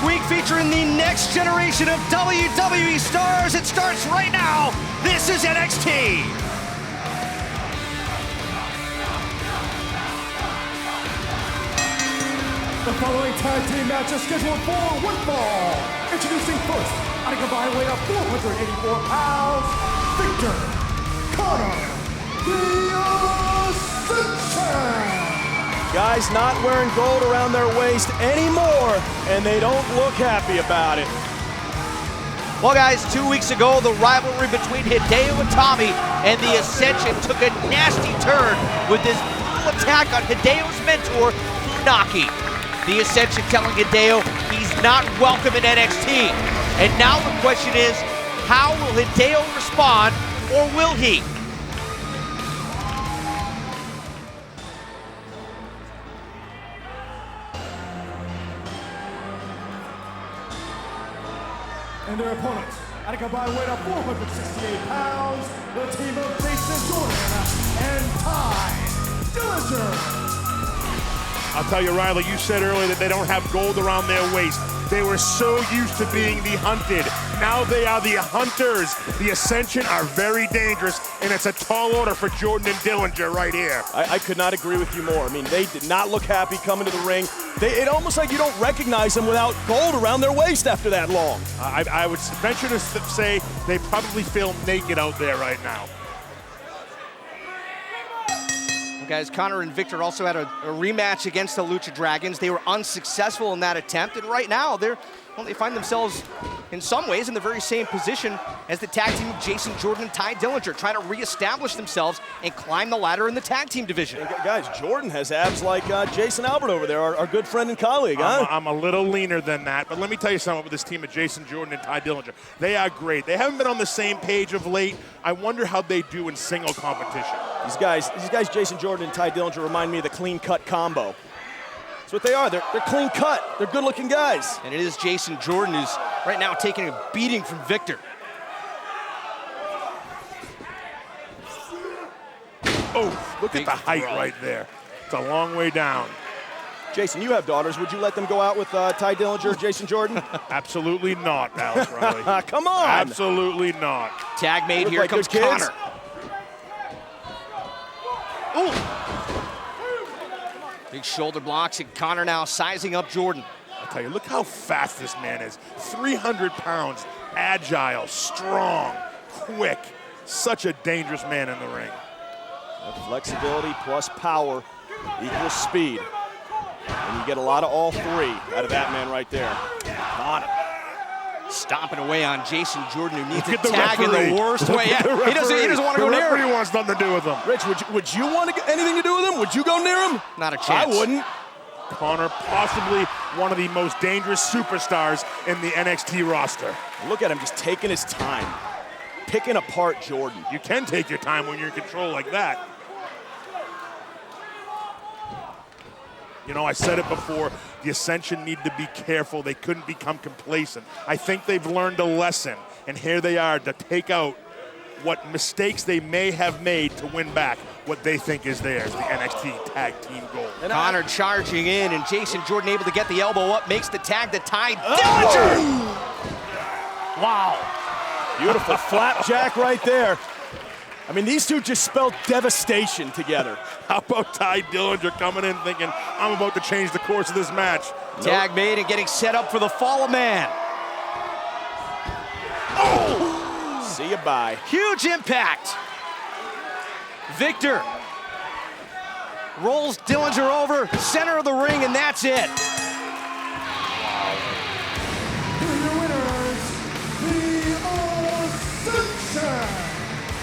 week featuring the next generation of WWE stars. It starts right now. This is NXT. The following tag team match is scheduled for one fall. Introducing first, at a combined weight of 484 pounds, Victor, Connor, the Ascension. Guys not wearing gold around their waist anymore, and they don't look happy about it. Well, guys, 2 weeks ago, the rivalry between Hideo Itami and the Ascension took a nasty turn with this brutal attack on Hideo's mentor, Funaki. The Ascension telling Hideo he's not welcome in NXT. And now the question is, how will Hideo respond, or will he? And their opponents, at a combined weight of 468 pounds, the team of Jason Jordan and Ty Dillinger. I'll tell you, Riley, you said earlier that they don't have gold around their waist. They were so used to being the hunted. Now they are the hunters. The Ascension are very dangerous, and it's a tall order for Jordan and Dillinger right here. I could not agree with you more. I mean, they did not look happy coming to the ring. It almost like you don't recognize them without gold around their waist after that long. I would venture to say they probably feel naked out there right now. Guys, Connor and Victor also had a rematch against the Lucha Dragons. They were unsuccessful in that attempt, and right now they find themselves in some ways in the very same position as the tag team of Jason Jordan and Ty Dillinger, trying to reestablish themselves and climb the ladder in the tag team division. Hey, guys, Jordan has abs like Jason Albert over there, our good friend and colleague, huh? I'm a little leaner than that, but let me tell you something with this team of Jason Jordan and Ty Dillinger. They are great. They haven't been on the same page of late. I wonder how they do in single competition. These guys, Jason Jordan and Ty Dillinger, remind me of the clean-cut combo. That's what they are. They're clean-cut. They're good-looking guys. And it is Jason Jordan who's right now taking a beating from Victor. Oh, look at the height right there. It's a long way down. Jason, you have daughters. Would you let them go out with Ty Dillinger, Jason Jordan? Absolutely not, Alex Riley. Come on. Absolutely not. Tag made. Here comes Connor. Ooh. Big shoulder blocks, and Connor now sizing up Jordan. I'll tell you, look how fast this man is. 300 pounds, agile, strong, quick. Such a dangerous man in the ring. Flexibility plus power equals speed. And you get a lot of all three out of that man right there. Connor stomping away on Jason Jordan, who needs a tag in the worst way. Yeah, he doesn't want to go near him. The referee wants nothing to do with him. Rich, would you want anything to do with him? Would you go near him? Not a chance. I wouldn't. Connor, possibly one of the most dangerous superstars in the NXT roster. Look at him just taking his time, picking apart Jordan. You can take your time when you're in control like that. You know, I said it before, the Ascension need to be careful. They couldn't become complacent. I think they've learned a lesson, and here they are to take out what mistakes they may have made to win back what they think is theirs, the NXT Tag Team Gold. And Connor charging in, and Jason Jordan able to get the elbow up, makes the tag to Ty Dillinger. Wow. Beautiful flapjack right there. I mean, these two just spelled devastation together. How about Ty Dillinger coming in thinking, I'm about to change the course of this match. Tag made and getting set up for the Fall of Man. Oh! See you bye. Huge impact. Victor rolls Dillinger over, center of the ring, and that's it.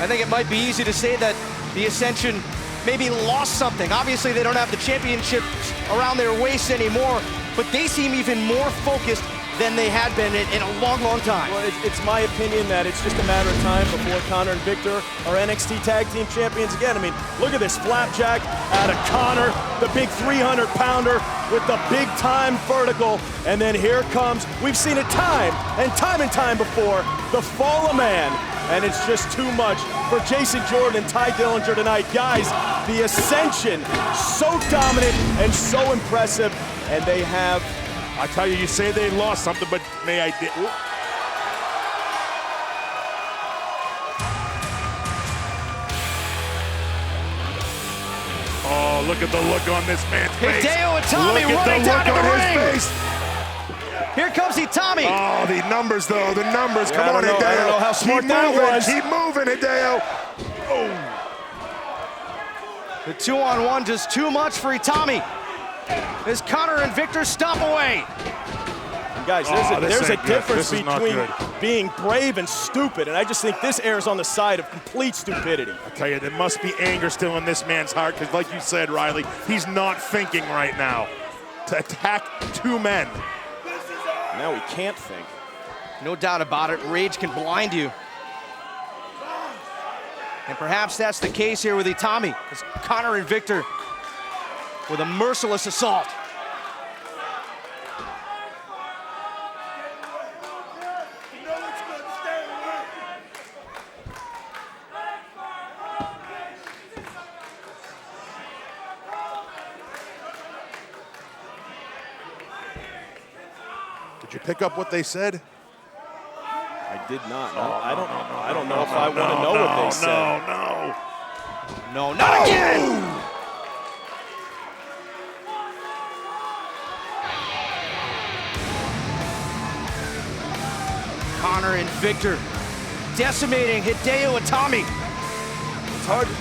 I think it might be easy to say that the Ascension maybe lost something. Obviously, they don't have the championship around their waist anymore, but they seem even more focused than they had been in a long, long time. Well, it's my opinion that it's just a matter of time before Connor and Victor are NXT Tag Team Champions again. I mean, look at this flapjack out of Connor, the big 300-pounder with the big-time vertical. And then here comes, we've seen it time and time before, the Fall of Man. And it's just too much for Jason Jordan and Ty Dillinger tonight. Guys, the Ascension, so dominant and so impressive, and they have I tell you, you say they lost something, but may I did. Oh, look at the look on this man's face. Hideo Itami running down to the ring. Here comes Itami. Oh, the numbers, though. The numbers. Yeah, Come on, Hideo. I don't know how smart that was. Keep moving, Hideo. Oh. The 2-on-1 just too much for Itami. As Connor and Victor stomp away. Guys, there's a difference between being brave and stupid, and I just think this airs on the side of complete stupidity. I tell you, there must be anger still in this man's heart, because like you said, Riley, he's not thinking right now to attack two men. Now he can't think. No doubt about it, rage can blind you. And perhaps that's the case here with Itami, as Connor and Victor with a merciless assault. Did you pick up what they said? I did not. I don't know if I want to know what they said. No, not again! Connor and Victor decimating Hideo Itami.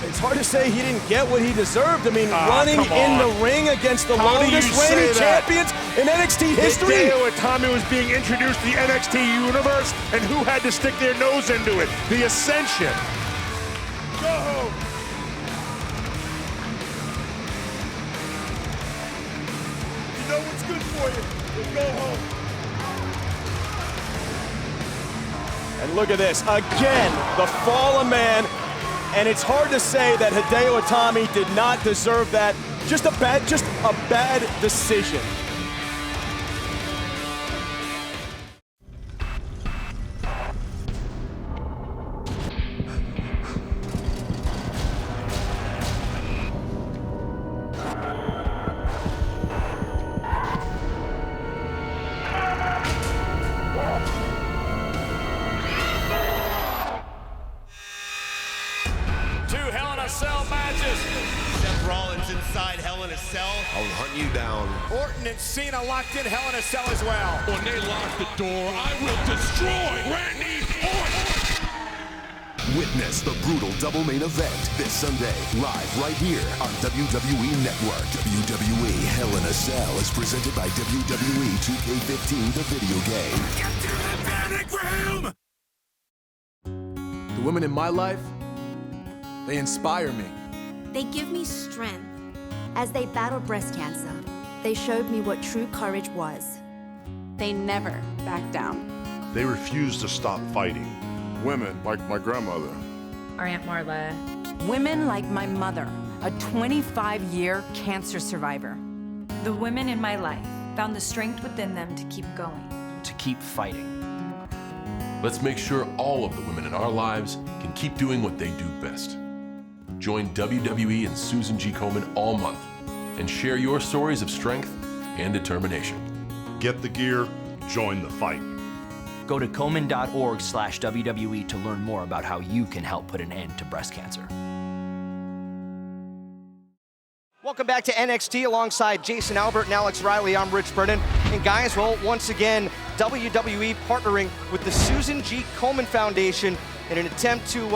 It's hard to say he didn't get what he deserved. I mean, running in the ring against the longest reigning champions in NXT history. Hideo Itami was being introduced to the NXT universe, and who had to stick their nose into it? The Ascension. Go home. You know what's good for you. Then go home. And look at this, again, the fall of man. And it's hard to say that Hideo Itami did not deserve that. Just a bad decision. Inside Hell in a Cell. I'll hunt you down. Orton and Cena locked in Hell in a Cell as well. When they lock the door, I will destroy Randy Orton. Witness the brutal double main event this Sunday, live right here on WWE Network. WWE Hell in a Cell is presented by WWE 2K15, the video game. Get to the panic room! The women in my life, they inspire me. They give me strength. As they battled breast cancer, they showed me what true courage was. They never back down. They refuse to stop fighting. Women like my grandmother. Our Aunt Marla. Women like my mother, a 25-year cancer survivor. The women in my life found the strength within them to keep going. To keep fighting. Let's make sure all of the women in our lives can keep doing what they do best. Join WWE and Susan G. Komen all month and share your stories of strength and determination. Get the gear, join the fight. Go to Komen.org/WWE to learn more about how you can help put an end to breast cancer. Welcome back to NXT alongside Jason Albert and Alex Riley. I'm Rich Brennan. And guys, well, once again, WWE partnering with the Susan G. Komen Foundation in an attempt to,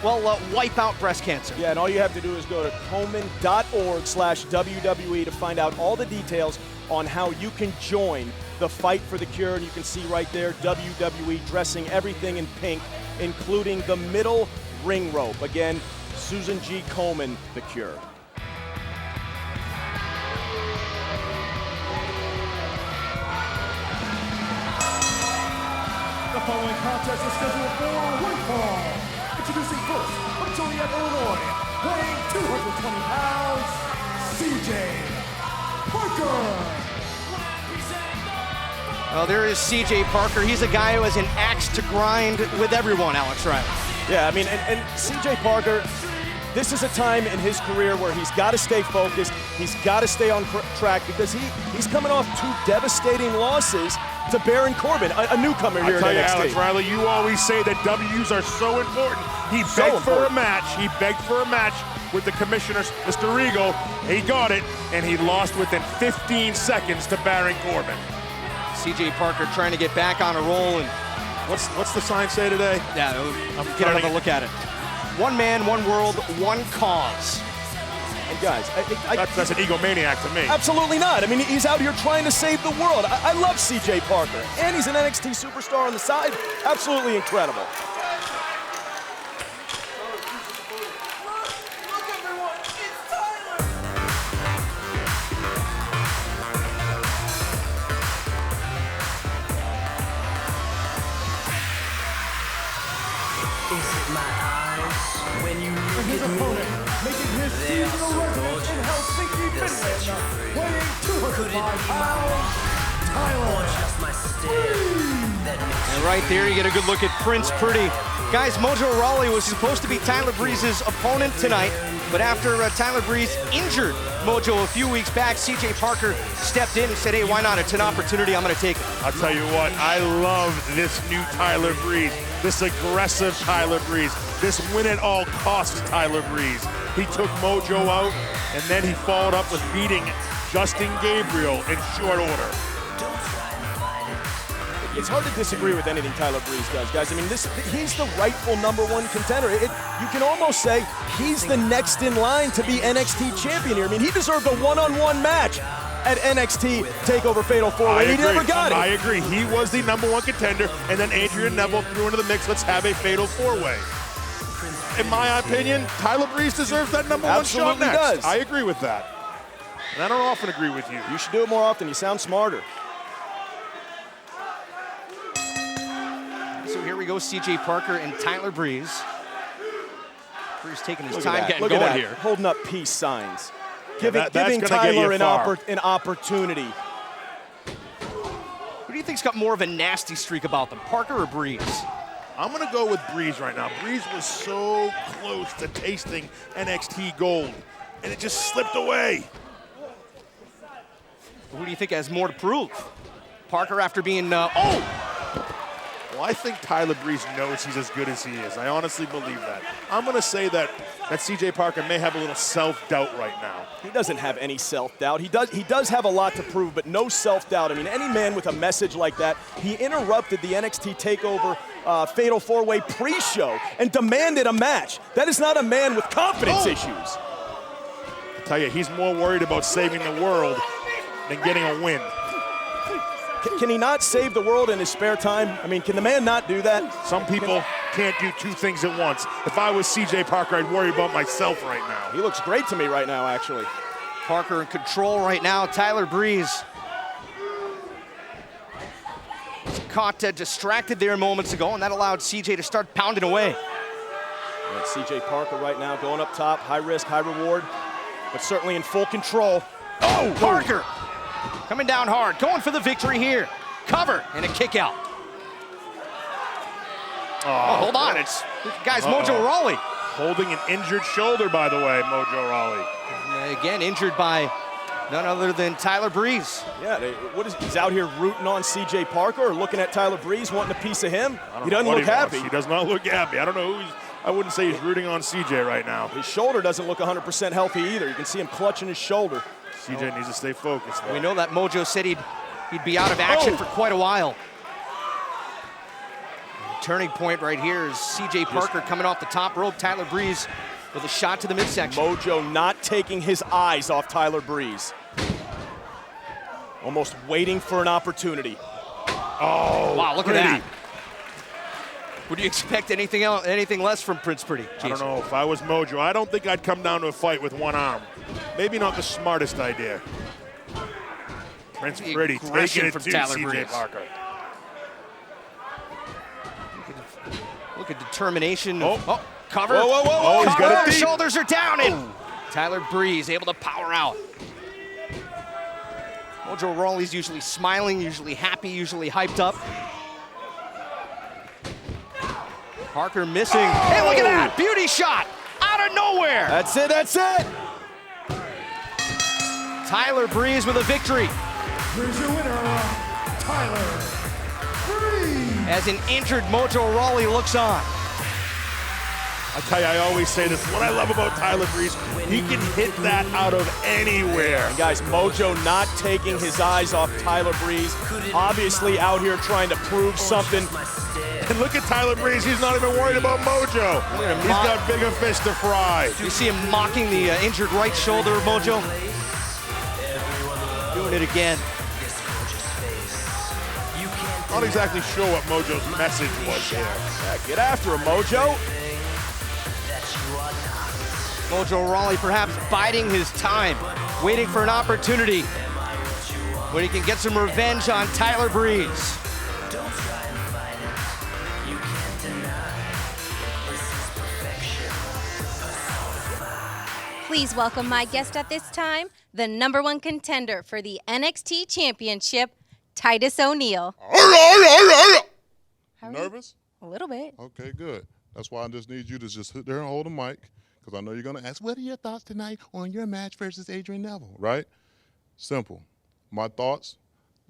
wipe out breast cancer. Yeah, and all you have to do is go to Komen.org/WWE to find out all the details on how you can join the fight for the cure. And you can see right there, WWE dressing everything in pink, including the middle ring rope. Again, Susan G. Komen, the cure. The following contest is scheduled for one fall. Introducing first, from Joliet, Illinois, weighing 220 pounds, CJ Parker. Well, there is CJ Parker. He's a guy who has an axe to grind with everyone, Alex Riley. Yeah, I mean, and CJ Parker, this is a time in his career where he's got to stay focused. He's got to stay on track because he's coming off 2 devastating losses to Baron Corbin, a newcomer here at NXT. Alex Riley, you always say that W's are so important. He begged for a match. He begged for a match with the commissioner, Mr. Regal. He got it, and he lost within 15 seconds to Baron Corbin. CJ Parker trying to get back on a roll. And what's the sign say today? Yeah, I'm getting a look at it. One man, one world, one cause. And guys, that's an egomaniac to me. Absolutely not. I mean, he's out here trying to save the world. I love CJ Parker, and he's an NXT superstar on the side. Absolutely incredible. His opponent, making his seasonal residence in Helsinki, Finland, weighing 205 pounds, Tyler Breeze. And right there, you get a good look at Prince Pretty. Guys, Mojo Rawley was supposed to be Tyler Breeze's opponent tonight, but after Tyler Breeze injured Mojo a few weeks back, CJ Parker stepped in and said, hey, why not? It's an opportunity. I'm going to take it. I'll tell you what, I love this new Tyler Breeze, this aggressive Tyler Breeze, this win-at-all-costs Tyler Breeze. He took Mojo out, and then he followed up with beating Justin Gabriel in short order. It's hard to disagree with anything Tyler Breeze does, guys. I mean, he's the rightful #1 contender. You can almost say he's the next in line to be NXT champion here. I mean, he deserved a one-on-one match at NXT TakeOver Fatal 4-Way. He never got it. I agree. He was the #1 contender, and then Adrian Neville threw into the mix, let's have a Fatal 4-Way. In my opinion, Tyler Breeze deserves that #1 shot next. Does. I agree with that. And I don't often agree with you. You should do it more often. You sound smarter. So here we go, CJ Parker and Tyler Breeze. Breeze taking his time getting Look going at that. here. Holding up peace signs. Yeah, giving Tyler an opportunity. Who do you think's got more of a nasty streak about them, Parker or Breeze? I'm going to go with Breeze right now. Breeze was so close to tasting NXT gold, and it just slipped away. Who do you think has more to prove? Parker after being, Well, I think Tyler Breeze knows he's as good as he is. I honestly believe that. I'm going to say that CJ Parker may have a little self-doubt right now. He doesn't have any self-doubt. He does have a lot to prove, but no self-doubt. I mean, any man with a message like that, he interrupted the NXT TakeOver Fatal 4-Way pre-show and demanded a match. That is not a man with confidence issues. I tell you, he's more worried about saving the world than getting a win. Can he not save the world in his spare time? I mean, can the man not do that? Some people can't do 2 things at once. If I was CJ Parker, I'd worry about myself right now. He looks great to me right now, actually. Parker in control right now. Tyler Breeze caught distracted there moments ago, and that allowed CJ to start pounding away. And CJ Parker right now going up top, high risk, high reward, but certainly in full control. Oh, Parker coming down hard, going for the victory here. Cover and a kick out. Oh, hold on, it's guys, Mojo Rawley. Holding an injured shoulder, by the way, Mojo Rawley. Again, injured by none other than Tyler Breeze. Yeah, he's out here rooting on CJ Parker or looking at Tyler Breeze, wanting a piece of him. He doesn't look happy. He does not look happy. I don't know who I wouldn't say he's rooting on CJ right now. His shoulder doesn't look 100% healthy either. You can see him clutching his shoulder. CJ needs to stay focused, though. We know that Mojo said he'd be out of action for quite a while. Turning point right here is CJ Parker coming off the top rope. Tyler Breeze with a shot to the midsection. Mojo not taking his eyes off Tyler Breeze. Almost waiting for an opportunity. Oh, wow, look at that. Would you expect anything else, anything less from Prince Pretty? Jason? I don't know. If I was Mojo, I don't think I'd come down to a fight with one arm. Maybe not the smartest idea. Prince Pretty taking it to CJ Parker. Look at determination. Oh, cover. Whoa, whoa, whoa, whoa. Cover. He's got it deep. Shoulders are down, and Tyler Breeze able to power out. Mojo Rawley's usually smiling, usually happy, usually hyped up. Parker missing. Hey, look at that. Beauty shot. out of nowhere. That's it, that's it. Tyler Breeze with a victory. Here's your winner, Tyler Breeze. As an injured Mojo Rawley looks on. I tell you, I always say this, what I love about Tyler Breeze, he can hit that out of anywhere. And guys, Mojo not taking his eyes off Tyler Breeze, obviously out here trying to prove something. And look at Tyler Breeze, he's not even worried about Mojo. He's got bigger fish to fry. You see him mocking the injured right shoulder of Mojo. Doing it again. Not exactly sure what Mojo's message was there. Yeah, get after him, Mojo. Mojo Rawley perhaps biding his time, waiting for an opportunity when he can get some revenge on Tyler Breeze. Please welcome my guest at this time, the #1 contender for the NXT Championship, Titus O'Neil. Nervous? A little bit. Okay, good. That's why I just need you to just sit there and hold the mic, because I know you're going to ask, what are your thoughts tonight on your match versus Adrian Neville, right? Simple. My thoughts,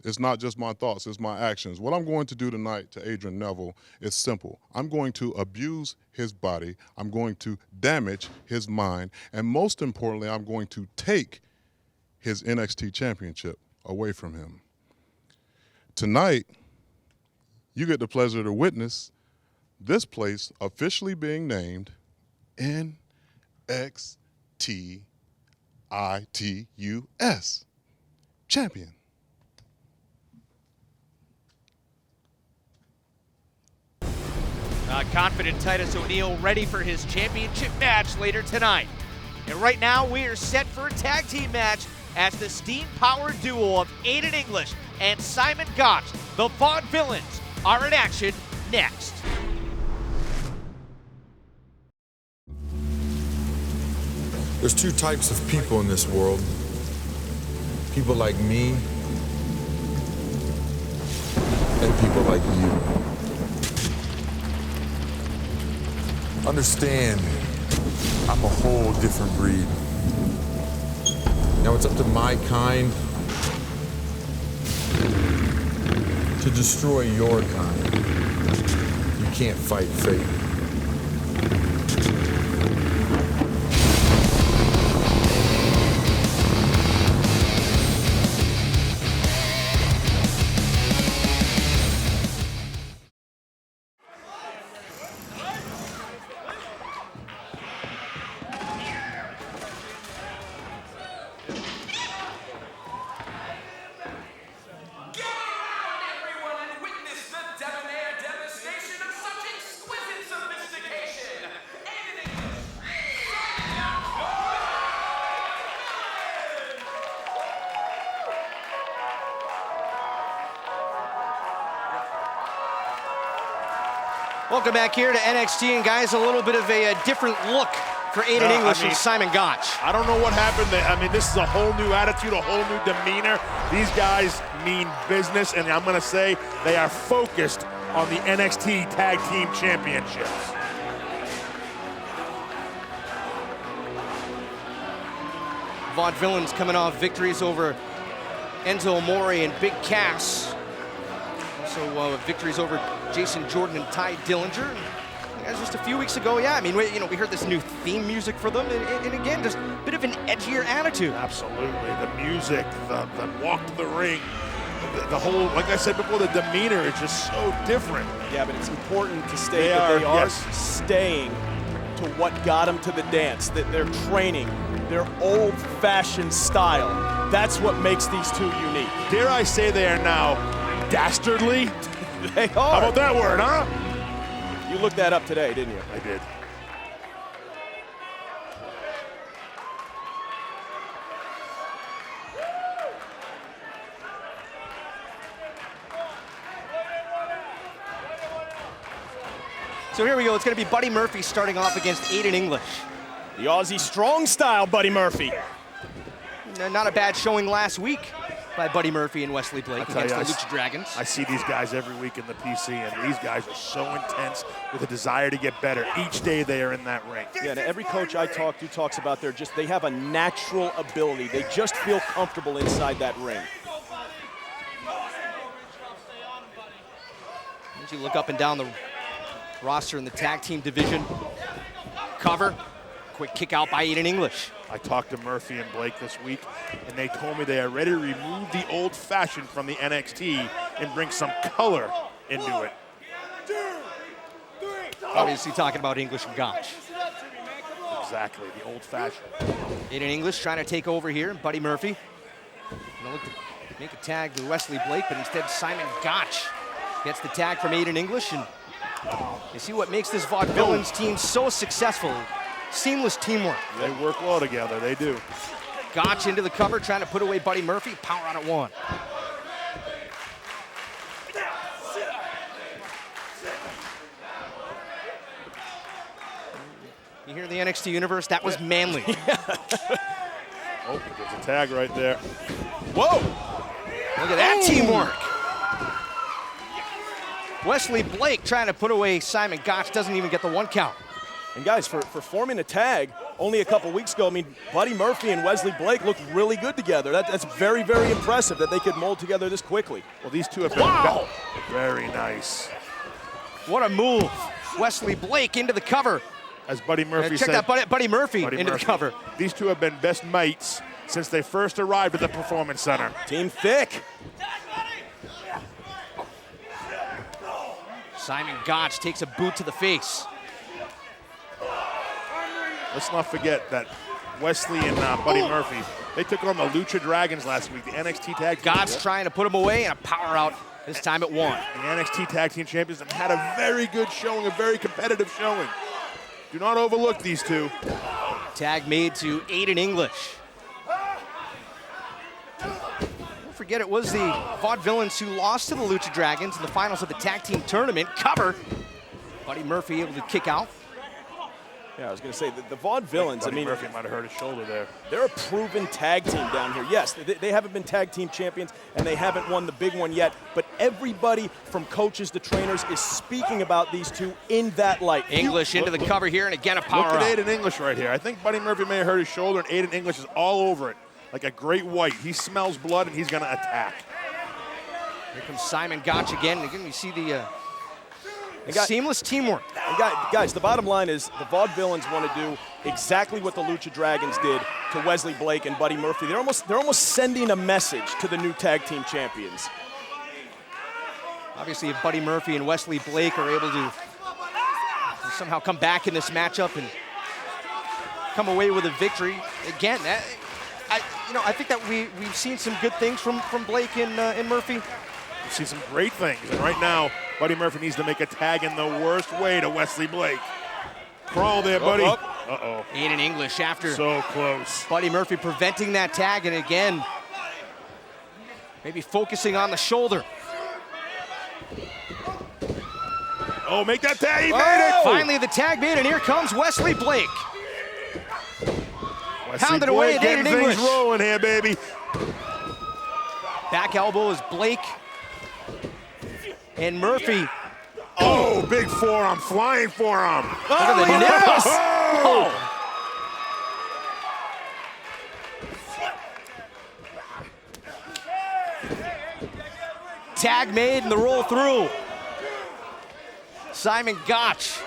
it's not just my thoughts, it's my actions. What I'm going to do tonight to Adrian Neville is simple. I'm going to abuse his body, I'm going to damage his mind, and most importantly, I'm going to take his NXT Championship away from him. Tonight, you get the pleasure to witness this place officially being named NXT Champion. Confident Titus O'Neil ready for his championship match later tonight. And right now we are set for a tag team match as the steam-powered duo of Aiden English and Simon Gotch, the Vaudevillains, are in action next. There's two types of people in this world. People like me and people like you. Understand, I'm a whole different breed. Now it's up to my kind to destroy your kind. You can't fight fate. Welcome back here to NXT, and guys, a little bit of a different look for Aiden English and Simon Gotch. I don't know what happened there. I mean, this is a whole new attitude, a whole new demeanor. These guys mean business, and I'm going to say they are focused on the NXT Tag Team Championships. Vaudevillains coming off victories over Enzo Amore and Big Cass. Also victories over Jason Jordan and Ty Dillinger. Guys, just a few weeks ago, yeah, I mean, we heard this new theme music for them, and again, just a bit of an edgier attitude. Absolutely, the music, the walk to the ring, the whole, like I said before, the demeanor is just so different. Yeah, but it's important to state that they are staying to what got them to the dance, that they're training, their old-fashioned style. That's what makes these two unique. Dare I say they are now dastardly? They are. How about that word, huh? You looked that up today, didn't you? I did. So here we go. It's going to be Buddy Murphy starting off against Aiden English. The Aussie strong style Buddy Murphy. Not a bad showing last week. by Buddy Murphy and Wesley Blake against the Lucha Dragons. I see these guys every week in the PC, and these guys are so intense with a desire to get better. Each day they are in that ring. Yeah, and every coach I talk to talks about they have a natural ability. They just feel comfortable inside that ring. As you look up and down the roster in the tag team division, cover, quick kick out by Aiden English. I talked to Murphy and Blake this week, and they told me they are ready to remove the old-fashioned from the NXT and bring some color into it. Obviously talking about English and Gotch. Exactly, the old-fashioned. Aiden English trying to take over here, and Buddy Murphy gonna look to make a tag to Wesley Blake, but instead Simon Gotch gets the tag from Aiden English, and you see what makes this Vaudevillains team so successful. Seamless teamwork. They work well together, they do. Gotch into the cover, trying to put away Buddy Murphy. Power out at 1. You hear the NXT Universe? That was manly. Oh, there's a tag right there. Whoa! Look at that teamwork. Wesley Blake trying to put away Simon Gotch, doesn't even get the 1 count. And guys, for forming a tag only a couple weeks ago, I mean, Buddy Murphy and Wesley Blake looked really good together. That's very, very impressive that they could mold together this quickly. Well, these two have been very nice. What a move. Wesley Blake into the cover. As Buddy Murphy said. Check that Buddy Murphy into the cover. These two have been best mates since they first arrived at the Performance Center. Team thick. Simon Gotch takes a boot to the face. Let's not forget that Wesley and Buddy Murphy, they took on the Lucha Dragons last week, the NXT Tag Team. Gotch trying to put him away, and a power out this time at 1. The NXT Tag Team Champions have had a very good showing, a very competitive showing. Do not overlook these two. Tag made to Aiden English. Don't forget it was the Vaudevillains who lost to the Lucha Dragons in the finals of the tag team tournament. Cover. Buddy Murphy able to kick out. Yeah, I was going to say, the Vaudevillains, I mean, Murphy might have hurt his shoulder there. They're a proven tag team down here. Yes, they haven't been tag team champions, and they haven't won the big one yet, but everybody from coaches to trainers is speaking about these two in that light. English into the cover here, and again a power Look at out. Aiden English right here. I think Buddy Murphy may have hurt his shoulder, and Aiden English is all over it, like a great white. He smells blood, and he's going to attack. Here comes Simon Gotch again. And again, you see the seamless teamwork. And guys, the bottom line is the Vaudevillains want to do exactly what the Lucha Dragons did to Wesley Blake and Buddy Murphy. They're almost sending a message to the new tag team champions. Obviously, if Buddy Murphy and Wesley Blake are able to somehow come back in this matchup and come away with a victory, again, I think that we've seen some good things from Blake and Murphy. We've seen some great things, and right now, Buddy Murphy needs to make a tag in the worst way to Wesley Blake. Crawl there, buddy. Uh-oh. Aiden English after. So close. Buddy Murphy preventing that tag, and again, maybe focusing on the shoulder. Oh, make that tag. He made it. Finally, the tag made, and here comes Wesley Blake. Pounded away at Aiden English. Things rolling here, baby. Back elbow is Blake. And Murphy. Oh, big forearm, flying forearm. Look at the nipples. Oh. Tag made and the roll through. Simon Gotch.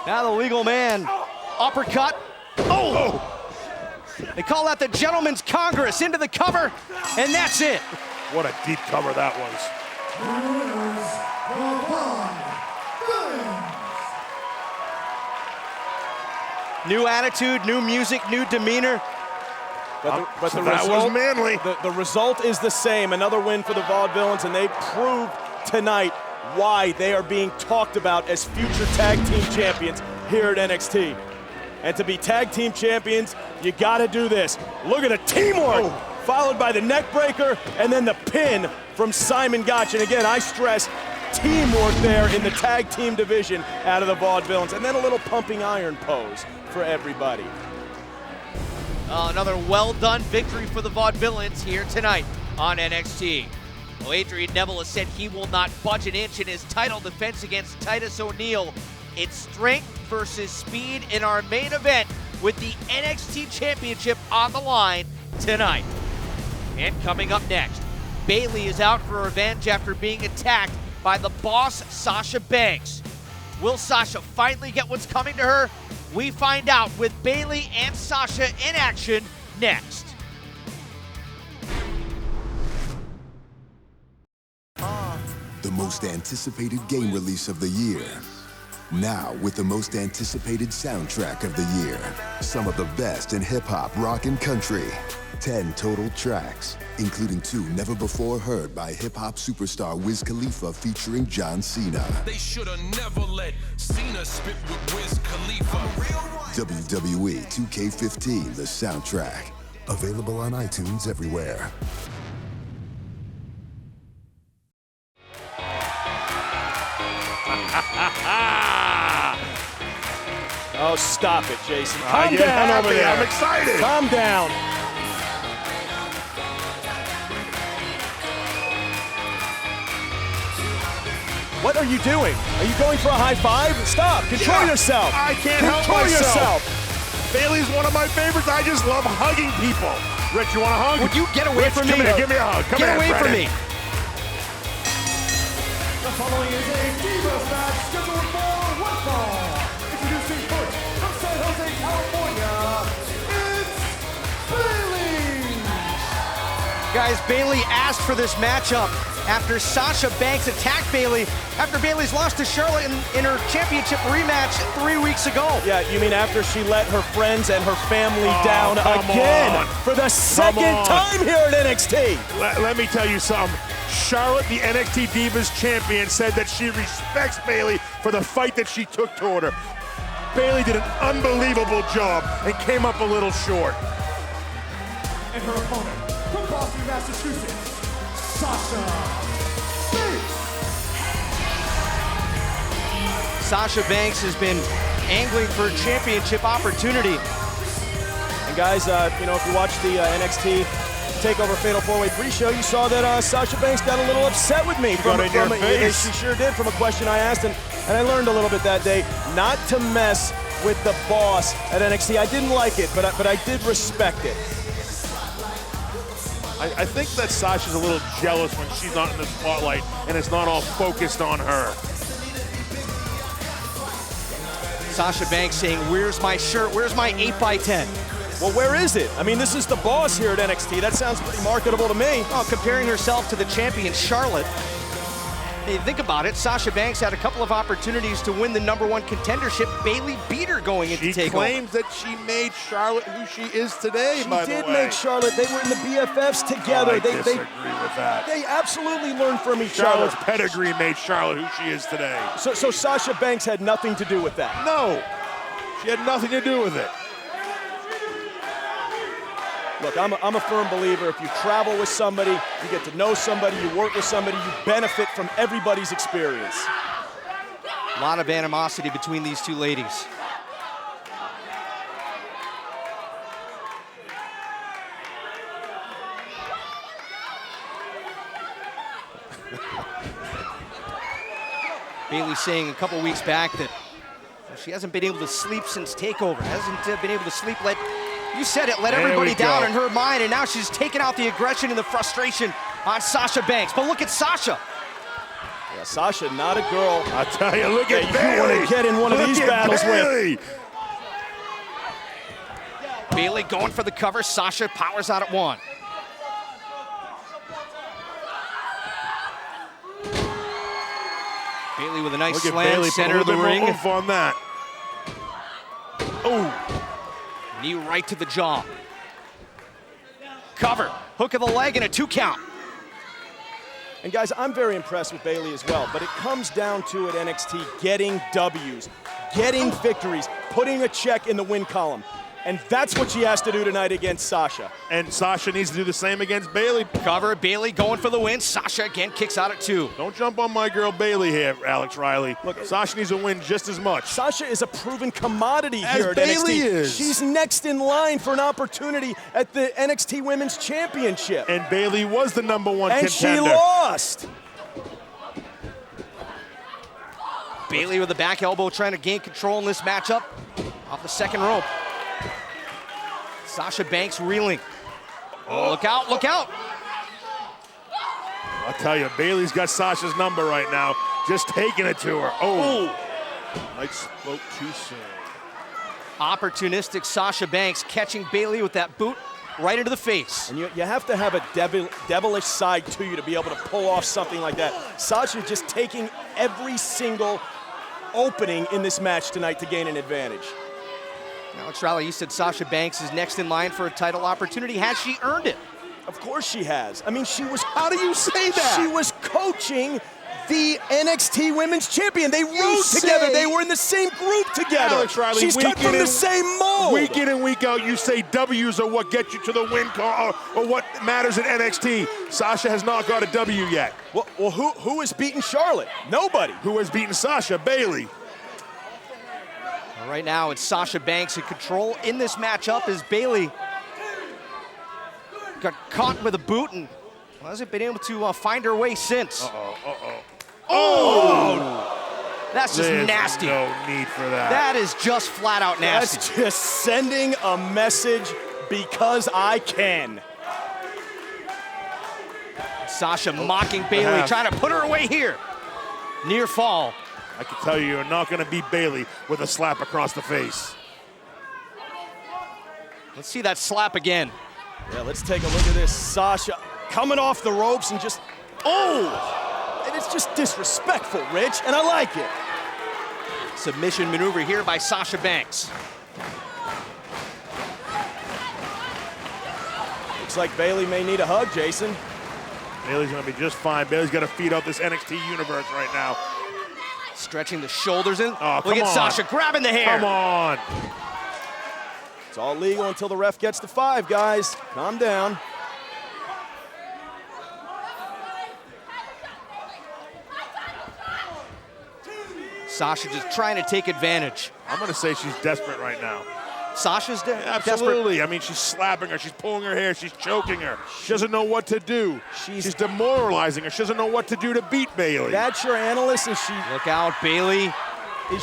Now the legal man. Uppercut. Oh! They call that the Gentleman's Congress into the cover, and that's it. What a deep cover that was. New attitude, new music, new demeanor. But the that result, was manly. The result is the same. Another win for the Vaudevillains, and they proved tonight why they are being talked about as future tag team champions here at NXT. And to be tag team champions, you gotta do this. Look at the teamwork, followed by the neck breaker, and then the pin from Simon Gotch. And again, I stress teamwork there in the tag team division out of the Vaudevillains. And then a little pumping iron pose for everybody. Another well-done victory for the Vaudevillains here tonight. on NXT. Well, Adrian Neville has said he will not budge an inch in his title defense against Titus O'Neil. It's strength versus speed in our main event with the NXT Championship on the line tonight. And coming up next, Bayley is out for revenge after being attacked by the boss, Sasha Banks. Will Sasha finally get what's coming to her? We find out with Bayley and Sasha in action next. The most anticipated game release of the year. Now with the most anticipated soundtrack of the year. Some of the best in hip-hop, rock, and country. 10 total tracks, including 2 never before heard by hip-hop superstar Wiz Khalifa featuring John Cena. They should have never let Cena spit with Wiz Khalifa. WWE 2K15, the soundtrack. Available on iTunes everywhere. Oh, stop it, Jason. Calm down over there. I'm excited. Calm down. What are you doing? Are you going for a high five? Stop. Control yourself. I can't help myself. Bayley's one of my favorites. I just love hugging people. Rich, you want a hug? Would you get away from me? Come here, give me a hug. Come get here, away from me. The following is a Divas match scheduled for one fall. Introducing first from San Jose, California, it's Bayley. Guys, Bayley asked for this matchup after Sasha Banks attacked Bayley after Bayley's lost to Charlotte in her championship rematch 3 weeks ago. Yeah, you mean after she let her friends and her family down again for the second time here at NXT. Let me tell you something. Charlotte, the NXT Divas champion, said that she respects Bayley for the fight that she took toward her. Bayley did an unbelievable job and came up a little short. And her opponent from Boston, Massachusetts, Sasha Banks. Sasha Banks has been angling for a championship opportunity. And guys, you know, if you watch the NXT TakeOver Fatal 4-Way pre-show, you saw that Sasha Banks got a little upset with me. She sure did, from a question I asked, and I learned a little bit that day not to mess with the boss at NXT. I didn't like it, but I did respect it. I think that Sasha's a little jealous when she's not in the spotlight and it's not all focused on her. Sasha Banks saying, "Where's my shirt? Where's my 8x10? Well, where is it? I mean, this is the boss here at NXT. That sounds pretty marketable to me. Oh, comparing herself to the champion Charlotte. Hey, think about it. Sasha Banks had a couple of opportunities to win the #1 contendership. Bayley beat her going into TakeOver. She claims that she made Charlotte who she is today, by the way. She did make Charlotte. They were in the BFFs together. I disagree with that. They absolutely learned from each Charlotte's other. pedigree made Charlotte who she is today. So Sasha Banks had nothing to do with that? No. She had nothing to do with it. Look, I'm a firm believer. If you travel with somebody, you get to know somebody, you work with somebody, you benefit from everybody's experience. A lot of animosity between these two ladies. Bayley saying a couple weeks back that she hasn't been able to sleep since TakeOver. Hasn't been able to sleep. You said it, let everybody down in her mind, and now she's taking out the aggression and the frustration on Sasha Banks. But look at Sasha. Yeah, Sasha, not a girl. I tell you, look at Bayley. You want to get in one of these battles with. Bayley going for the cover. Sasha powers out at 1. Bayley with a nice slam, center of the ring. On that. Oh. Knee right to the jaw. Cover, hook of the leg, and a 2 count. And guys, I'm very impressed with Bayley as well, but it comes down to at NXT getting W's, getting victories, putting a check in the win column. And that's what she has to do tonight against Sasha. And Sasha needs to do the same against Bayley. Cover, Bayley going for the win. Sasha again kicks out at 2. Don't jump on my girl Bayley here, Alex Riley. Look, Sasha needs to win just as much. Sasha is a proven commodity As here at Bayley NXT. is. She's next in line for an opportunity at the NXT Women's Championship. And Bayley was the #1 contender. And she lost. Bayley with the back elbow trying to gain control in this matchup off the second rope. Sasha Banks reeling. Oh, look out, look out. I'll tell you, Bayley's got Sasha's number right now. Just taking it to her. Oh, Mike spoke too soon. Opportunistic Sasha Banks catching Bayley with that boot right into the face. And you have to have a devilish side to you to be able to pull off something like that. Sasha just taking every single opening in this match tonight to gain an advantage. Alex Riley, you said Sasha Banks is next in line for a title opportunity. Has she earned it? Of course she has. I mean, she was... How do you say that? She was coaching the NXT Women's Champion. They rode together. They were in the same group together. Alex Riley, she's cut from the same mold. Week in and week out, you say W's are what get you to the win or what matters in NXT. Sasha has not got a W yet. Well, who has beaten Charlotte? Nobody. Who has beaten Sasha? Bayley. Right now, it's Sasha Banks in control in this matchup as Bayley got caught with a boot and hasn't been able to find her way since. Oh! That's just nasty. No need for that. That is just flat out nasty. That's just sending a message because I can. Sasha mocking Bayley, trying to put her away here. Near fall. I can tell you're not going to beat Bayley with a slap across the face. Let's see that slap again. Yeah, let's take a look at this. Sasha coming off the ropes and just, and it's just disrespectful, Rich, and I like it. Submission maneuver here by Sasha Banks. Looks like Bayley may need a hug, Jason. Bayley's going to be just fine. Bayley's got to feed out this NXT universe right now. Stretching the shoulders in. Oh, look at Sasha grabbing the hair. Come on. It's all legal until the ref gets to 5, guys. Calm down. Sasha just trying to take advantage. I'm going to say she's desperate right now. Sasha's Absolutely. desperate. I mean, she's slapping her. She's pulling her hair. She's choking her. She doesn't know what to do. She's demoralizing her. She doesn't know what to do to beat Bayley. That's your analyst, and she... Look out, Bayley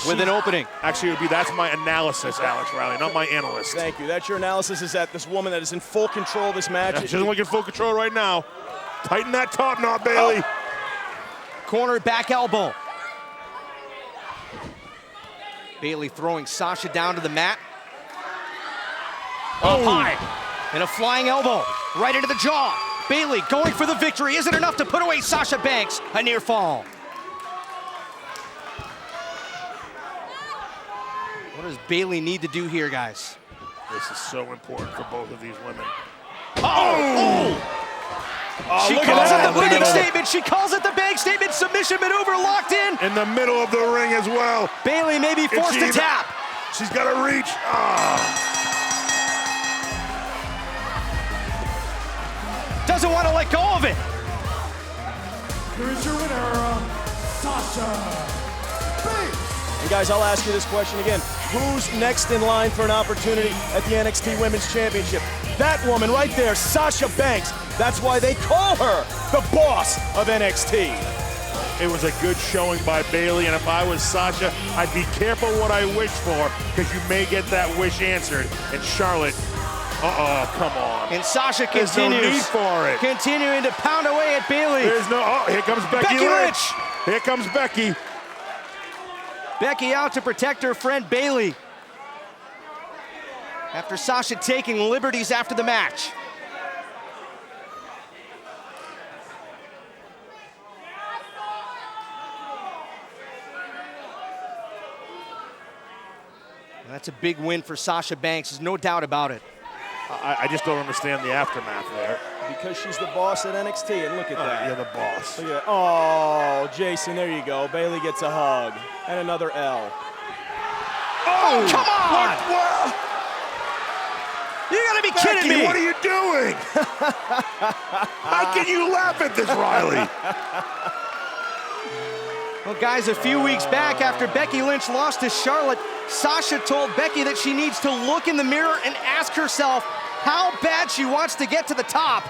with an opening. Actually, that's my analysis, Alex Riley, not my analyst. Thank you. That's your analysis, is that this woman that is in full control of this match. Yeah, she doesn't look in full control right now. Tighten that top knot, Bayley. Corner back elbow. Bayley throwing Sasha down to the mat. Up high. And a flying elbow right into the jaw. Bayley going for the victory. Isn't enough to put away Sasha Banks. A near fall. What does Bayley need to do here, guys? This is so important for both of these women. She calls it the bank statement. She calls it the bank statement. Submission maneuver locked in. In the middle of the ring as well. Bayley may be forced to tap. She's got to reach. Doesn't want to let go of it. Here is your winner, Sasha Banks. And guys, I'll ask you this question again. Who's next in line for an opportunity at the NXT Women's Championship? That woman right there, Sasha Banks. That's why they call her the boss of NXT. It was a good showing by Bayley, and if I was Sasha, I'd be careful what I wish for, because you may get that wish answered. And Charlotte, come on. And Sasha There's continues. no need for it. Continuing to pound away at Bayley. There's no, here comes Becky Lynch. Here comes Becky. Becky out to protect her friend Bayley. After Sasha taking liberties after the match. That's a big win for Sasha Banks, there's no doubt about it. I just don't understand the aftermath there. Because she's the boss at NXT, and look at that. You're the boss. Look at that. Oh, Jason, there you go. Bayley gets a hug. And another L. Oh, come on! You gotta be kidding me! What are you doing? How can you laugh at this, Riley? Well, guys, a few weeks back after Becky Lynch lost to Charlotte, Sasha told Becky that she needs to look in the mirror and ask herself how bad she wants to get to the top.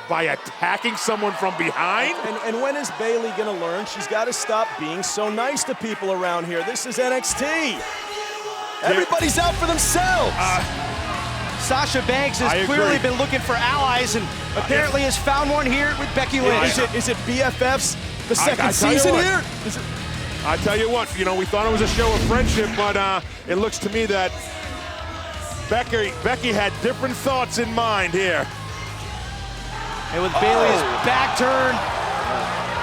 By attacking someone from behind? And when is Bayley gonna learn? She's gotta stop being so nice to people around here. This is NXT. Everybody's out for themselves. Sasha Banks has clearly been looking for allies and apparently has found one here with Becky Lynch. Is it BFFs the second season here? I tell you what, you know, we thought it was a show of friendship, but it looks to me that Becky had different thoughts in mind here. And with Bayley's back turn,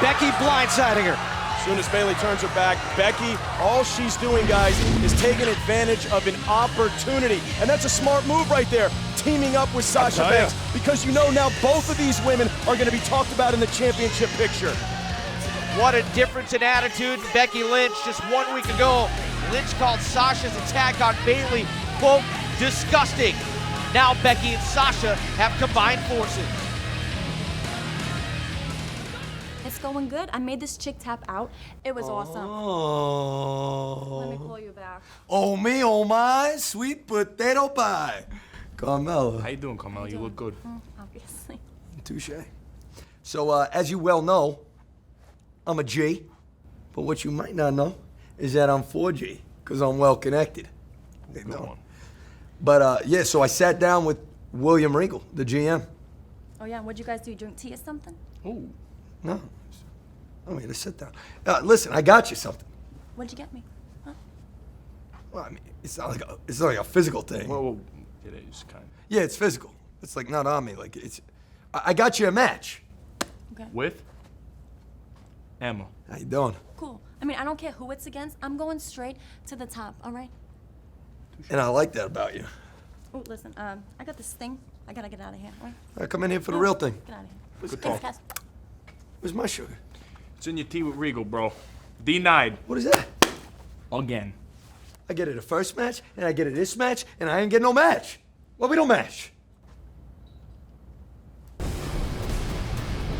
Becky blindsiding her. As soon as Bayley turns her back, Becky, all she's doing, guys, is taking advantage of an opportunity. And that's a smart move right there, teaming up with Sasha Banks, because you know now both of these women are going to be talked about in the championship picture. What a difference in attitude for Becky Lynch. Just 1 week ago, Lynch called Sasha's attack on Bayley, quote, disgusting. Now Becky and Sasha have combined forces. It's going good. I made this chick tap out. It was awesome. Let me pull you back. Oh me, oh my, sweet potato pie. Carmella. How you doing, Carmella? You look good. Obviously. Touche. So, as you well know, I'm a G. But what you might not know is that I'm 4G, because I'm well connected. They don't. But, yeah, so I sat down with William Regal, the GM. Oh, yeah, what'd you guys do? Drink tea or something? Ooh. No. I mean, just sit down. Listen, I got you something. What'd you get me? Huh? Well, I mean, it's not like a physical thing. Well, it is kind of. Yeah, it's physical. It's like not on me. Like I got you a match. Okay. With? Emma. How you doing? Cool. I mean, I don't care who it's against. I'm going straight to the top, all right? And I like that about you. Oh, listen, I got this thing. I gotta get out of here, all right? I come in here for the real thing. Get out of here. Good Thanks, talk. guys. Where's my sugar? It's in your tea with Regal, bro. Denied. What is that? Again. I get it a first match, and I get it this match, and I ain't get no match. Well, we don't match.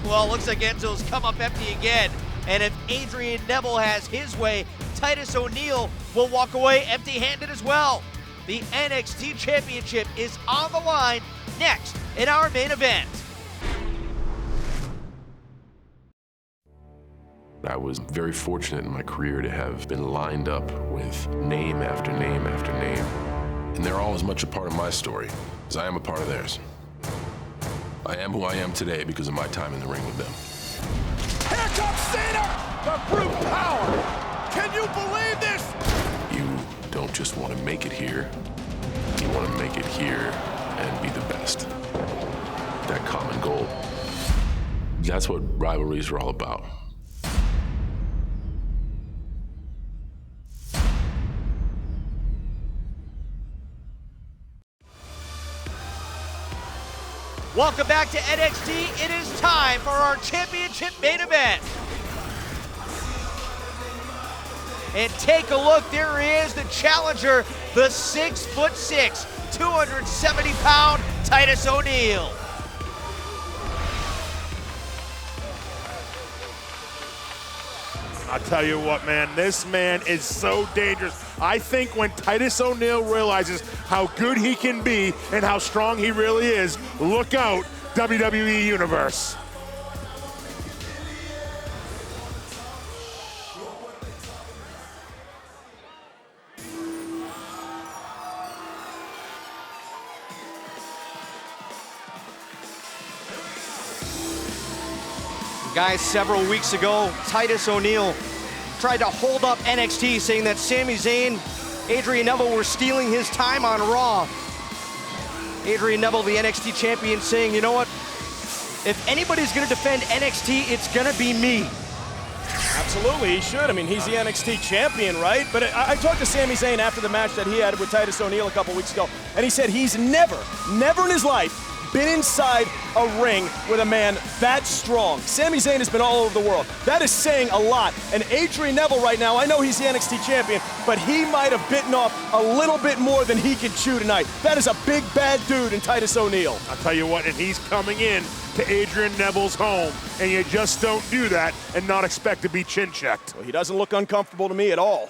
Well, looks like Enzo's come up empty again. And if Adrian Neville has his way, Titus O'Neil will walk away empty-handed as well. The NXT Championship is on the line next in our main event. I was very fortunate in my career to have been lined up with name after name after name. And they're all as much a part of my story as I am a part of theirs. I am who I am today because of my time in the ring with them. Here comes Cena! The brute power! Can you believe this? You don't just want to make it here. You want to make it here and be the best. That common goal. That's what rivalries are all about. Welcome back to NXT. It is time for our championship main event. And take a look, there he is, the challenger, the 6'6", 270-pound Titus O'Neil. I'll tell you what, man, this man is so dangerous. I think when Titus O'Neil realizes how good he can be and how strong he really is, look out, WWE Universe. Guys, several weeks ago, Titus O'Neil tried to hold up NXT, saying that Sami Zayn, Adrian Neville were stealing his time on Raw. Adrian Neville, the NXT champion, saying, you know what? If anybody's gonna defend NXT, it's gonna be me. Absolutely, he should. I mean, he's the NXT champion, right? But I talked to Sami Zayn after the match that he had with Titus O'Neil a couple weeks ago, and he said he's never in his life been inside a ring with a man that strong. Sami Zayn has been all over the world. That is saying a lot. And Adrian Neville right now, I know he's the NXT champion, but he might have bitten off a little bit more than he can chew tonight. That is a big, bad dude in Titus O'Neil. I'll tell you what, and he's coming in to Adrian Neville's home, and you just don't do that and not expect to be chin-checked. Well, he doesn't look uncomfortable to me at all.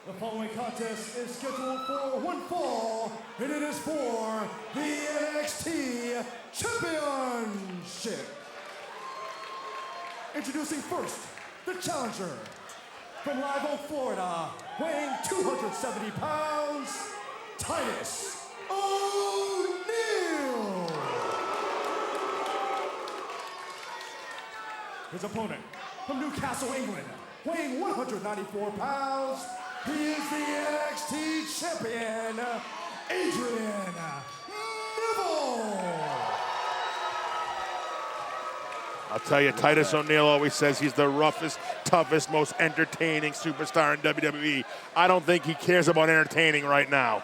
The following contest is scheduled for one fall, and it is for the NXT Championship. Introducing first, the challenger. From Live Oak, Florida, weighing 270 pounds, Titus O'Neil. His opponent, from Newcastle, England, weighing 194 pounds, he is the NXT Champion, Adrian Neville. I'll tell you, Titus O'Neil always says he's the roughest, toughest, most entertaining superstar in WWE. I don't think he cares about entertaining right now.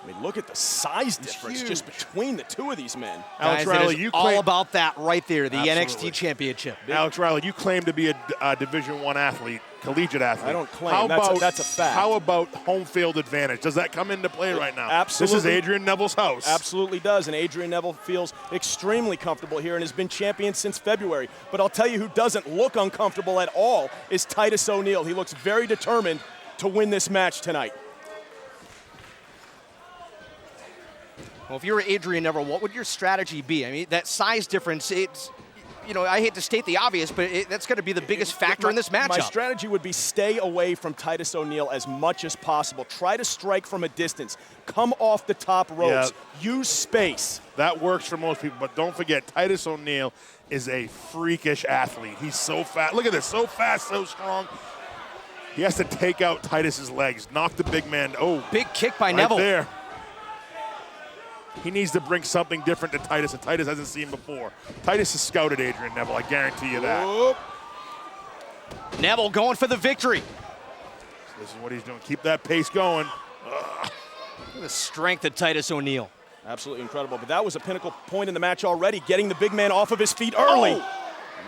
I mean, look at the size difference just between the two of these men. Alex Riley, you all about that right there, the NXT Championship. Alex Riley, you claim to be a Division I athlete, collegiate athlete. I don't claim. That's a fact. How about home field advantage? Does that come into play right now? Absolutely. This is Adrian Neville's house. Absolutely does, and Adrian Neville feels extremely comfortable here and has been champion since February. But I'll tell you who doesn't look uncomfortable at all is Titus O'Neil. He looks very determined to win this match tonight. Well, if you were Adrian Neville, what would your strategy be? I mean, that size difference, it's, you know, I hate to state the obvious, but that's going to be the biggest factor in this matchup. My strategy would be stay away from Titus O'Neil as much as possible. Try to strike from a distance. Come off the top ropes. Yeah. Use space. That works for most people, but don't forget, Titus O'Neil is a freakish athlete. He's so fast. Look at this, so fast, so strong. He has to take out Titus's legs, knock the big man. Oh, big kick by right Neville. There. He needs to bring something different to Titus that Titus hasn't seen before. Titus has scouted Adrian Neville, I guarantee you that. Whoop. Neville going for the victory. This is what he's doing. Keep that pace going. Look at the strength of Titus O'Neil. Absolutely incredible, but that was a pinnacle point in the match already, getting the big man off of his feet early. Oh.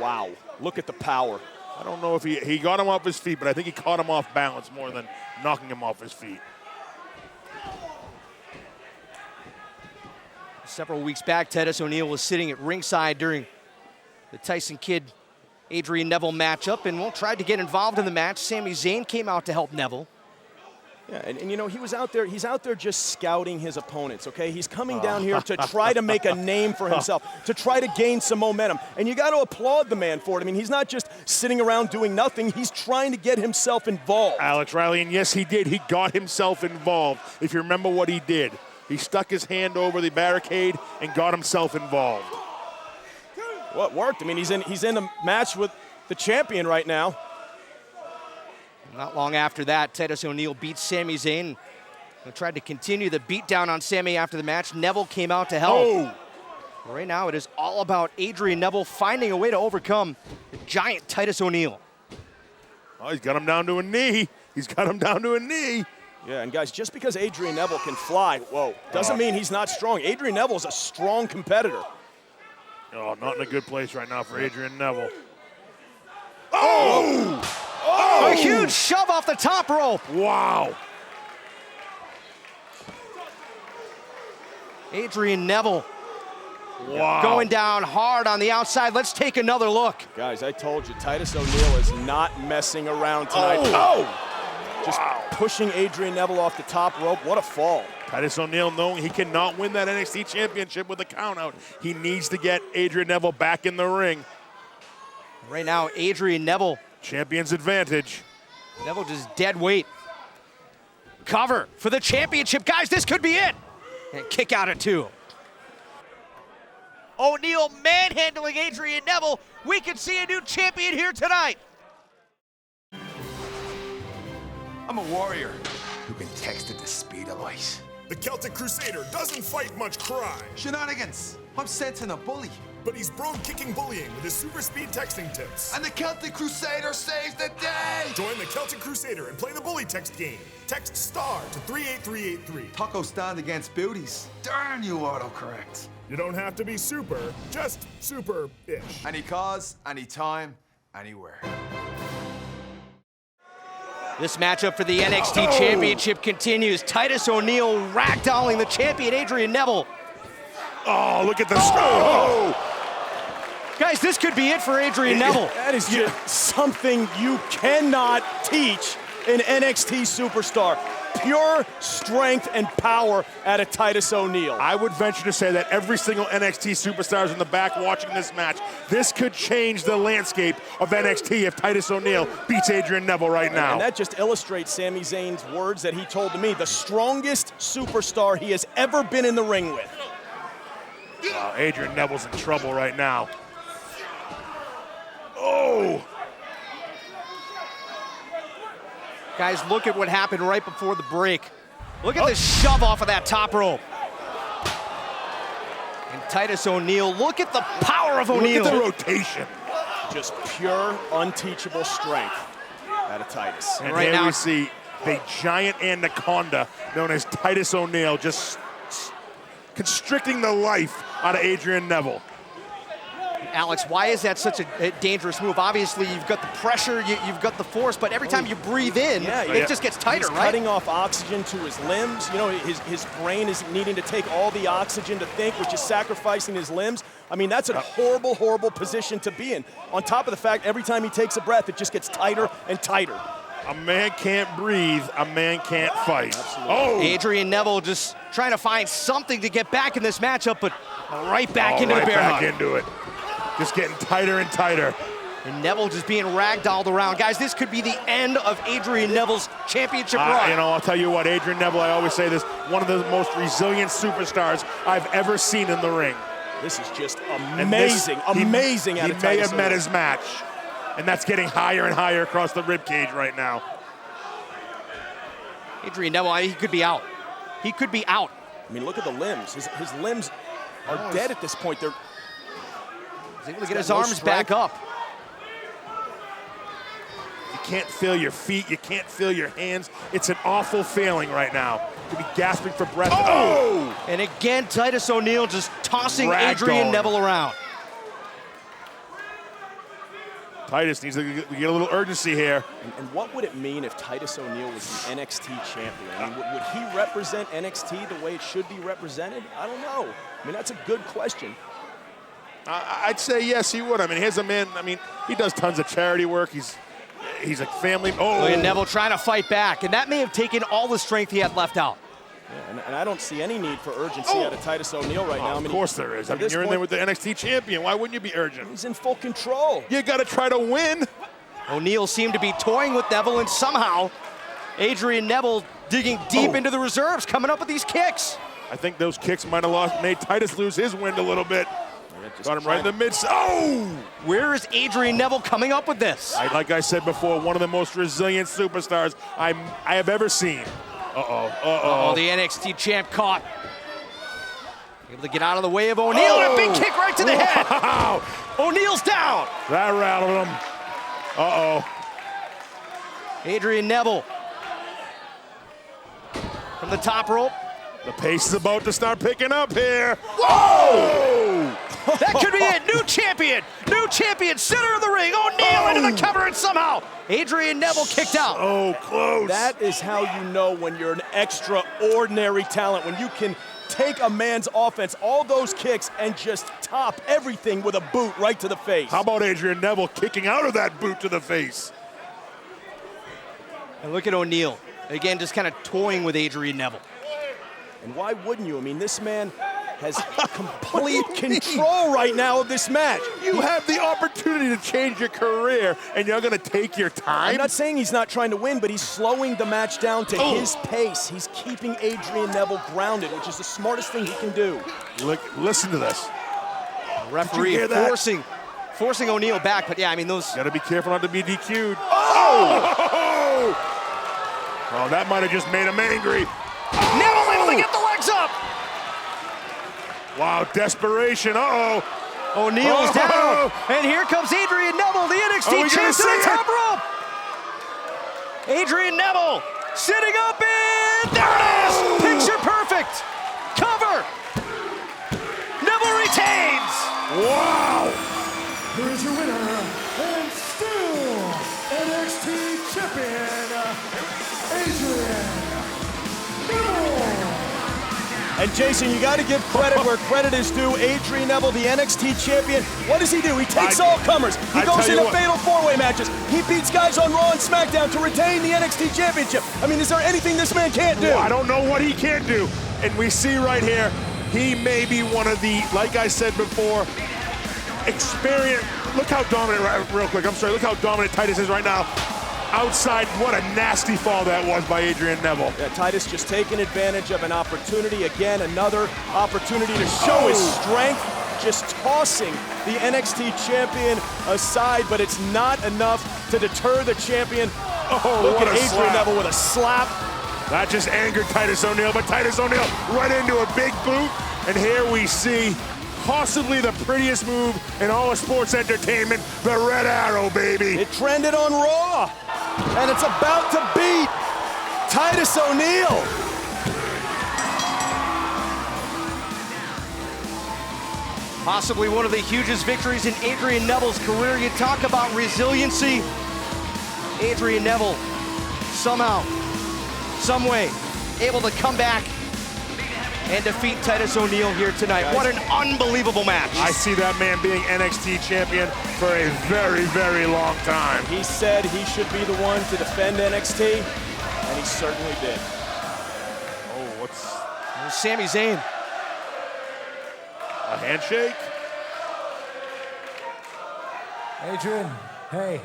Wow, look at the power. I don't know if he got him off his feet, but I think he caught him off balance more than knocking him off his feet. Several weeks back, Titus O'Neil was sitting at ringside during the Tyson Kidd Adrian Neville matchup and tried to get involved in the match. Sami Zayn came out to help Neville. Yeah, and you know, he's out there just scouting his opponents, okay? He's coming down here to try to make a name for himself, to try to gain some momentum. And you got to applaud the man for it. I mean, he's not just sitting around doing nothing. He's trying to get himself involved. Alex Riley, and yes, he did. He got himself involved. If you remember what he did, he stuck his hand over the barricade and got himself involved. Well, it worked. I mean, he's in a match with the champion right now. Not long after that, Titus O'Neil beat Sami Zayn and tried to continue the beatdown on Sami after the match. Neville came out to help. Oh. Right now, it is all about Adrian Neville finding a way to overcome the giant Titus O'Neil. Oh, he's got him down to a knee. He's got him down to a knee. Yeah, and guys, just because Adrian Neville can fly, doesn't mean he's not strong. Adrian Neville is a strong competitor. Oh, not in a good place right now for Adrian Neville. Oh! Oh! A huge shove off the top rope. Wow. Adrian Neville. Wow. Going down hard on the outside. Let's take another look. Guys, I told you, Titus O'Neil is not messing around tonight. Oh! Just pushing Adrian Neville off the top rope. What a fall. Titus O'Neil knowing he cannot win that NXT Championship with a countout. He needs to get Adrian Neville back in the ring. Right now, Adrian Neville. Champion's advantage. Neville just dead weight. Cover for the championship. Guys, this could be it. And kick out at 2. O'Neil manhandling Adrian Neville. We could see a new champion here tonight. I'm a warrior who can text at the speed of light. The Celtic Crusader doesn't fight much crime. Shenanigans. I'm sensing a bully. But he's brogue-kicking bullying with his super speed texting tips. And the Celtic Crusader saves the day! Join the Celtic Crusader and play the bully text game. Text STAR to 38383. Taco stand against beauties. Darn you, autocorrect. You don't have to be super, just super-ish. Any cause, any time, anywhere. This matchup for the NXT Championship continues. Titus O'Neil ragdolling the champion Adrian Neville. Oh, look at the Guys, this could be it for Adrian Neville. That is just something you cannot teach an NXT superstar. Pure strength and power out of Titus O'Neil. I would venture to say that every single NXT superstar is in the back watching this match. This could change the landscape of NXT if Titus O'Neil beats Adrian Neville right now. And that just illustrates Sami Zayn's words that he told to me, the strongest superstar he has ever been in the ring with. Wow, Adrian Neville's in trouble right now. Oh! Guys, look at what happened right before the break. Look at this shove off of that top rope. And Titus O'Neil, look at the power of O'Neil. Look at the rotation. Just pure, unteachable strength out of Titus. And right here we see the giant anaconda known as Titus O'Neil just constricting the life out of Adrian Neville. Alex, why is that such a dangerous move? Obviously, you've got the pressure, you've got the force, but every time you breathe in, it just gets tighter, He's right? cutting off oxygen to his limbs. You know, his brain is needing to take all the oxygen to think, which is sacrificing his limbs. I mean, that's a horrible, horrible position to be in. On top of the fact, every time he takes a breath, it just gets tighter and tighter. A man can't breathe, a man can't fight. Absolutely. Oh! Adrian Neville just trying to find something to get back in this matchup, but right back into the bear hug. Into it. Just getting tighter and tighter. And Neville just being ragdolled around. Guys, this could be the end of Adrian Neville's championship run. You know, I'll tell you what, Adrian Neville, I always say this, one of the most resilient superstars I've ever seen in the ring. This is just amazing, amazing. He may have met his match, and that's getting higher and higher across the ribcage right now. Adrian Neville, he could be out. He could be out. I mean, look at the limbs. His limbs are dead at this point. They're He's able to get his arms back up. You can't feel your feet. You can't feel your hands. It's an awful feeling right now to be gasping for breath. Oh! And again, Titus O'Neil just tossing Adrian Neville around. Titus needs to get a little urgency here. And what would it mean if Titus O'Neil was the NXT champion? I mean, would he represent NXT the way it should be represented? I don't know. I mean, that's a good question. I'd say yes, he would. I mean, here's a man, I mean, he does tons of charity work. He's a family. Oh! Look at Neville trying to fight back, and that may have taken all the strength he had left out. Yeah, and I don't see any need for urgency out of Titus O'Neil right now. I mean, of course there is. I mean, you're in there with the NXT champion. Why wouldn't you be urgent? He's in full control. You got to try to win. O'Neil seemed to be toying with Neville, and somehow Adrian Neville digging deep into the reserves, coming up with these kicks. I think those kicks might have made Titus lose his wind a little bit. Got him right in the mid. Oh! Where is Adrian Neville coming up with this? Like I said before, one of the most resilient superstars I have ever seen. Uh-oh. The NXT champ caught. Able to get out of the way of O'Neil, and a big kick right to the head. Wow. O'Neil's down. That rattled him. Uh-oh. Adrian Neville from the top rope. The pace is about to start picking up here. Whoa! That could be it. New champion, center of the ring. O'Neil into the cover, and somehow Adrian Neville kicked out. Oh, close. That is how you know when you're an extraordinary talent, when you can take a man's offense, all those kicks, and just top everything with a boot right to the face. How about Adrian Neville kicking out of that boot to the face? And look at O'Neil. Again, just kind of toying with Adrian Neville. And why wouldn't you? I mean, this man has complete control right now of this match. You have the opportunity to change your career, and you're going to take your time? I'm not saying he's not trying to win, but he's slowing the match down to his pace. He's keeping Adrian Neville grounded, which is the smartest thing he can do. Look, listen to this. Referee forcing O'Neil back, but yeah, I mean, those... Got to be careful not to be DQ'd. Oh, that might have just made him angry. Neville able to get the legs up. Wow, desperation. Uh-oh. O'Neil's down. And here comes Adrian Neville, the NXT champion to the top rope. Adrian Neville sitting up and there it is. Picture perfect. Cover. Neville retains. Wow. Here is your winner, and still NXT Champion, Adrian Neville. And Jason, you got to give credit where credit is due. Adrian Neville, the NXT champion. What does he do? He takes all comers. He goes into fatal four-way matches. He beats guys on Raw and SmackDown to retain the NXT Championship. I mean, is there anything this man can't do? Well, I don't know what he can't do. And we see right here, he may be one of the, like I said before, look how dominant, real quick, I'm sorry, look how dominant Titus is right now. Outside, what a nasty fall that was by Adrian Neville. Yeah, Titus just taking advantage of an opportunity. Again, another opportunity to show his strength, just tossing the NXT champion aside, but it's not enough to deter the champion. Look at Adrian Neville with a slap. That just angered Titus O'Neil, but Titus O'Neil right into a big boot, and here we see possibly the prettiest move in all of sports entertainment, the Red Arrow, baby. It trended on Raw, and it's about to beat Titus O'Neil. Possibly one of the hugest victories in Adrian Neville's career. You talk about resiliency. Adrian Neville, somehow, some way, able to come back and defeat Titus O'Neil here tonight. What an unbelievable match. I see that man being NXT champion for a very, very long time. He said he should be the one to defend NXT, and he certainly did. There's Sami Zayn. A handshake? Adrian, hey,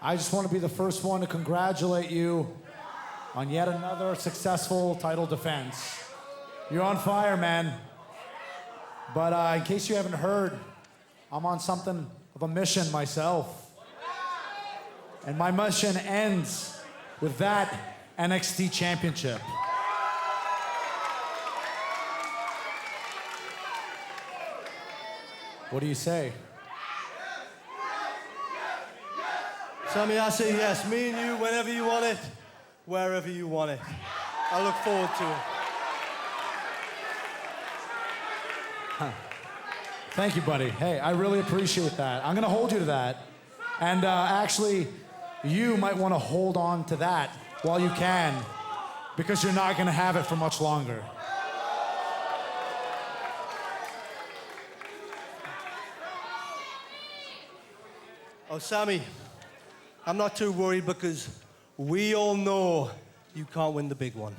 I just want to be the first one to congratulate you on yet another successful title defense. You're on fire, man. But in case you haven't heard, I'm on something of a mission myself. And my mission ends with that NXT Championship. What do you say? Sammy, I say yes. Me and you, whenever you want it, wherever you want it. I look forward to it. Thank you, buddy. Hey, I really appreciate that. I'm gonna hold you to that. And actually, you might wanna hold on to that while you can, because you're not gonna have it for much longer. Oh, Sammy, I'm not too worried because we all know you can't win the big one.